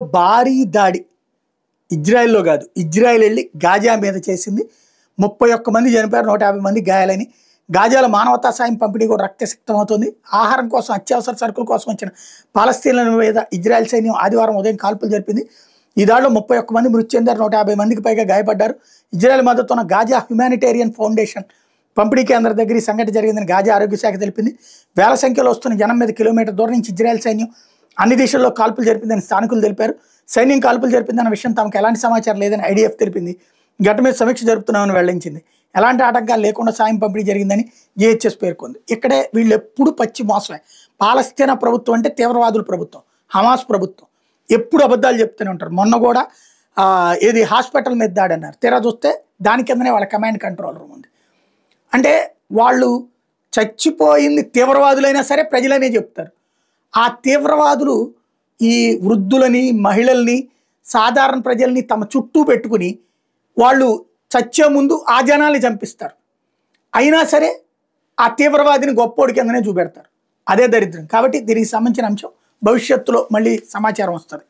భారీ దాడి ఇజ్రాయెల్‌లో గాదు. ఇజ్రాయెల్ ఎళ్లి గాజా మీద చేసింది. 31 మంది చనిపోయారు. 150 మంది గాయాలని. గాజాలో మానవతా సాయం పంపిణీ కూడా రక్తసిక్తమవుతుంది. ఆహారం కోసం, అత్యవసర సరుకుల కోసం వచ్చిన పాలస్తీన్ల మీద ఇజ్రాయెల్ సైన్యం ఆదివారం ఉదయం కాల్పులు జరిపింది. ఈ దాడిలో 31 మంది మృతి చెందారు. 150 మందికి పైగా గాయపడ్డారు. ఇజ్రాయెల్ మద్దతున్న గాజా హ్యుమానిటేరియన్ ఫౌండేషన్ పంపిణీ కేంద్రం దగ్గర ఈ సంఘటన జరిగిందని గాజా ఆరోగ్య శాఖ తెలిపింది. వేల సంఖ్యలో వస్తున్న జనం మీద కిలోమీటర్ దూరం నుంచి ఇజ్రాయెల్ సైన్యం అన్ని దిశల్లో కాల్పులు జరిపిందని స్థానికులు తెలిపారు. సైన్యం కాల్పులు జరిపిందన్న విషయం తమకు ఎలాంటి సమాచారం లేదని ఐడిఎఫ్ తెలిపింది. ఘటన మీద సమీక్ష జరుపుతున్నామని వెల్లడించింది. ఎలాంటి ఆటంకాలు లేకుండా సాయం పంపిణీ జరిగిందని జిహెచ్ఎస్ పేర్కొంది. ఇక్కడే వీళ్ళు ఎప్పుడు పచ్చి మోసమే. పాలస్తీనా ప్రభుత్వం అంటే తీవ్రవాదుల ప్రభుత్వం, హమాస్ ప్రభుత్వం. ఎప్పుడు అబద్ధాలు చెప్తూనే ఉంటారు. మొన్న కూడా ఏది హాస్పిటల్ మీద దాడి అన్నారు. తీరా చూస్తే దాని కిందనే వాళ్ళ కమాండ్ కంట్రోల్ రూమ్ ఉంది. అంటే వాళ్ళు చచ్చిపోయింది తీవ్రవాదులైనా సరే ప్రజలనే చెప్తారు. ఆ తీవ్రవాదులు ఈ వృద్ధులని, మహిళల్ని, సాధారణ ప్రజల్ని తమ చుట్టూ పెట్టుకుని వాళ్ళు చచ్చే ముందు ఆ జనాల్ని చంపిస్తారు. అయినా సరే ఆ తీవ్రవాదిని గొప్పోడి కిందనే చూపెడతారు. అదే దరిద్రం. కాబట్టి దీనికి సంబంధించిన అంశం భవిష్యత్తులో మళ్ళీ సమాచారం వస్తుంది.